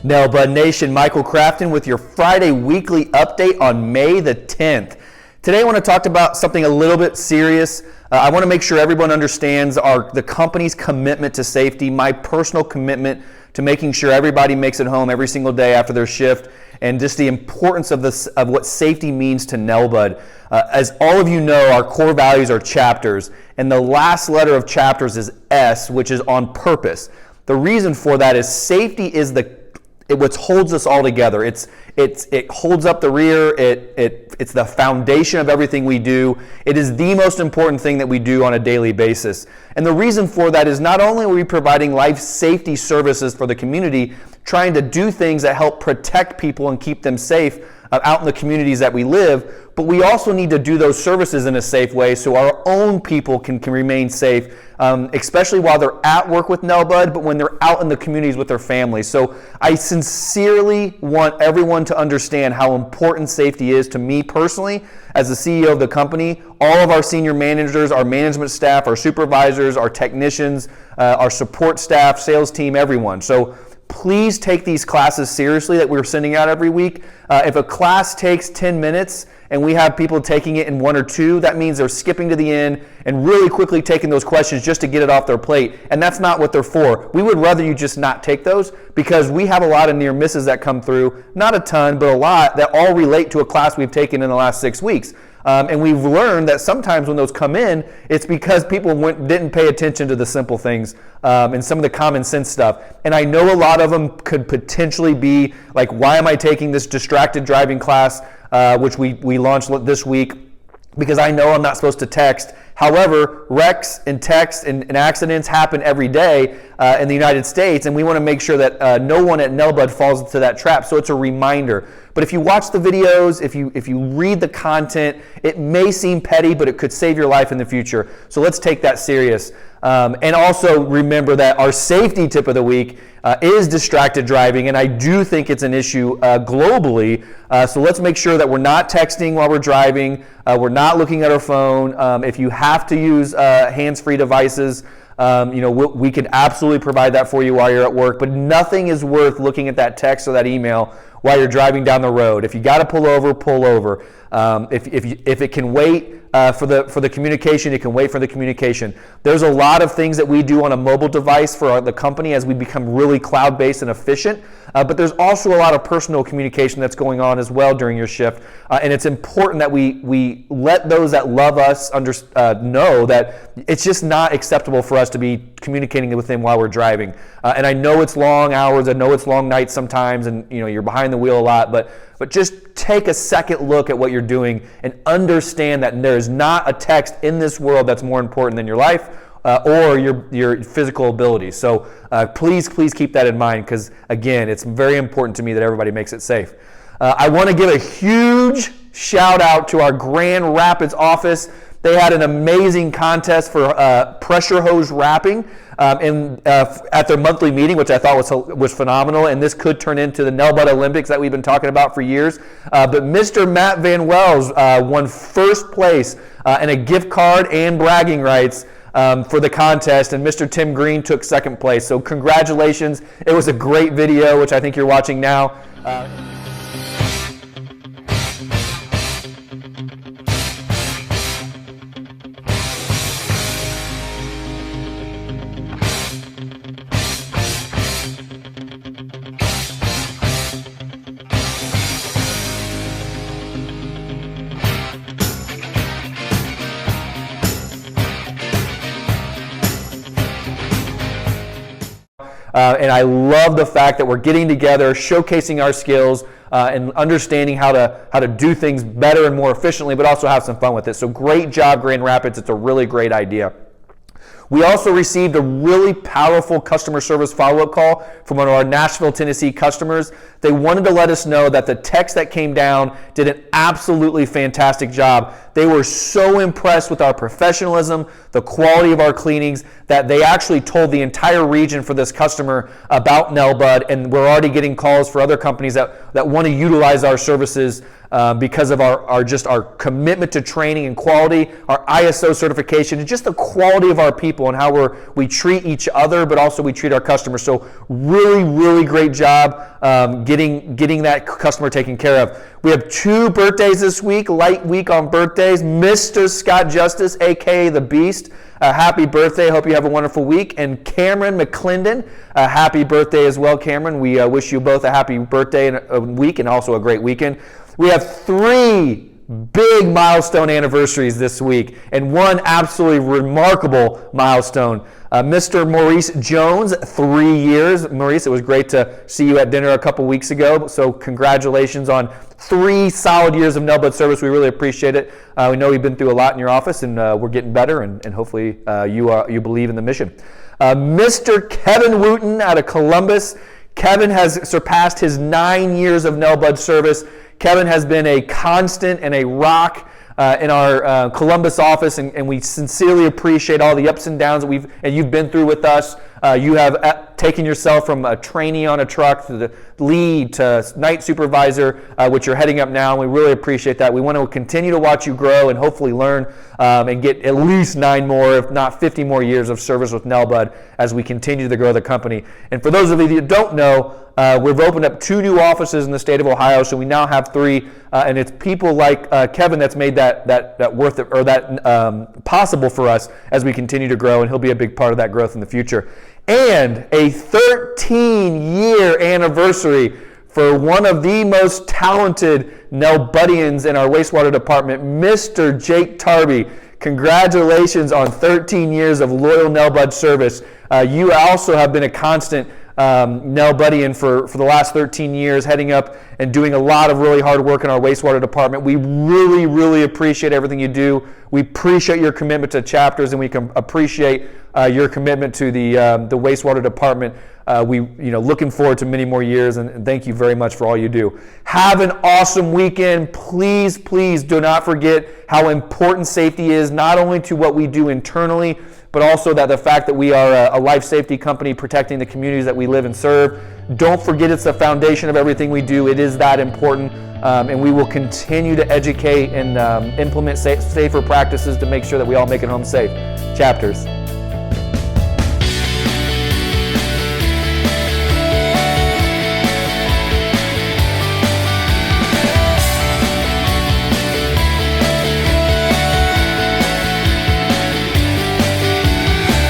Nell Bud Nation, Michael Crafton with your Friday weekly update on May the 10th. Today I want to talk about something a little bit serious. I want to make sure everyone understands the company's commitment to safety, my personal commitment to making sure everybody makes it home every single day after their shift, and just the importance of what safety means to Nell Bud. As all of you know, our core values are chapters, and the last letter of chapters is S, which is on purpose. The reason for that is safety is what holds us all together. It holds up the rear. It's the foundation of everything we do. It is the most important thing that we do on a daily basis. And the reason for that is not only are we providing life safety services for the community, trying to do things that help protect people and keep them safe out in the communities that we live, but we also need to do those services in a safe way so our own people can remain safe, especially while they're at work with Nell Bud, but when they're out in the communities with their families. So I sincerely want everyone to understand how important safety is to me personally as the CEO of the company, all of our senior managers, our management staff, our supervisors, our technicians, our support staff, sales team, everyone. So please take these classes seriously that we're sending out every week. If a class takes 10 minutes and we have people taking it in 1 or 2, that means they're skipping to the end and really quickly taking those questions just to get it off their plate. And that's not what they're for. We would rather you just not take those because we have a lot of near misses that come through, not a ton, but a lot that all relate to a class we've taken in the last 6 weeks. And we've learned that sometimes when those come in, it's because people didn't pay attention to the simple things and some of the common sense stuff. And I know a lot of them could potentially be like, why am I taking this distracted driving class, which we launched this week, because I know I'm not supposed to text. However, wrecks and texts and accidents happen every day in the United States, and we want to make sure that no one at Nell Bud falls into that trap. So it's a reminder. But if you watch the videos, if you read the content, it may seem petty, but it could save your life in the future. So let's take that serious. And also remember that our safety tip of the week is distracted driving, and I do think it's an issue globally. So let's make sure that we're not texting while we're driving. We're not looking at our phone. If you have to use hands-free devices, we can absolutely provide that for you while you're at work, but nothing is worth looking at that text or that email while you're driving down the road. If you got to pull over, pull over. If it can wait for the communication, it can wait for the communication. There's a lot of things that we do on a mobile device for the company as we become really cloud-based and efficient, but there's also a lot of personal communication that's going on as well during your shift, and it's important that we let those that love us know that it's just not acceptable for us to be communicating with them while we're driving. And I know it's long hours, I know it's long nights sometimes, and you're behind the wheel a lot, but just take a second look at what you're doing and understand that there's not a text in this world that's more important than your life or your physical abilities. So please keep that in mind because, again, it's very important to me that everybody makes it safe. I want to give a huge shout out to our Grand Rapids office. They had an amazing contest for pressure hose wrapping at their monthly meeting, which I thought was phenomenal, and this could turn into the Nell Bud Olympics that we've been talking about for years. But Mr. Matt Van Wells won first place and a gift card and bragging rights for the contest, and Mr. Tim Green took second place. So congratulations. It was a great video, which I think you're watching now. And I love the fact that we're getting together, showcasing our skills, and understanding how to do things better and more efficiently, but also have some fun with it. So great job, Grand Rapids. It's a really great idea. We also received a really powerful customer service follow-up call from one of our Nashville, Tennessee customers. They wanted to let us know that the techs that came down did an absolutely fantastic job. They were so impressed with our professionalism, the quality of our cleanings. that they actually told the entire region for this customer about Nelbud, and we're already getting calls for other companies that want to utilize our services because of our commitment to training and quality, our ISO certification, and just the quality of our people and how we treat each other, but also we treat our customers. So really, really great job getting that customer taken care of. We have 2 birthdays this week, light week on birthdays. Mr. Scott Justice, aka the Beast, happy birthday. Hope you have a wonderful week. And Cameron McClendon, happy birthday as well, Cameron. We wish you both a happy birthday and a week, and also a great weekend. We have 3 big milestone anniversaries this week, and 1 absolutely remarkable milestone. Mr. Maurice Jones, 3 years. Maurice, it was great to see you at dinner a couple weeks ago, so congratulations on 3 solid years of Nelbud service. We really appreciate it. We know you've been through a lot in your office, and we're getting better, and hopefully you believe in the mission. Mr. Kevin Wooten out of Columbus. Kevin has surpassed his 9 years of Nelbud service. Kevin has been a constant and a rock in our Columbus office, and we sincerely appreciate all the ups and downs that you've been through with us. You have taken yourself from a trainee on a truck to the lead to night supervisor, which you're heading up now, and we really appreciate that. We want to continue to watch you grow and hopefully learn and get at least 9 more, if not 50 more years of service with Nelbud as we continue to grow the company. And for those of you that don't know, we've opened up 2 new offices in the state of Ohio, so we now have 3, and it's people like Kevin that's made that worth it, or that possible for us as we continue to grow, and he'll be a big part of that growth in the future. And a 13-year anniversary for one of the most talented Nelbudians in our wastewater department, Mr. Jake Tarby. Congratulations on 13 years of loyal Nelbud service. You also have been a constant Nelbudian for the last 13 years, heading up and doing a lot of really hard work in our wastewater department. We really, really appreciate everything you do. We appreciate your commitment to chapters, and we can appreciate your commitment to the wastewater department. Looking forward to many more years, and thank you very much for all you do. Have an awesome weekend. Please, please do not forget how important safety is, not only to what we do internally, but also that the fact that we are a life safety company protecting the communities that we live and serve. Don't forget it's the foundation of everything we do. It is that important, and we will continue to educate and implement safer practices to make sure that we all make it home safe. Chapters.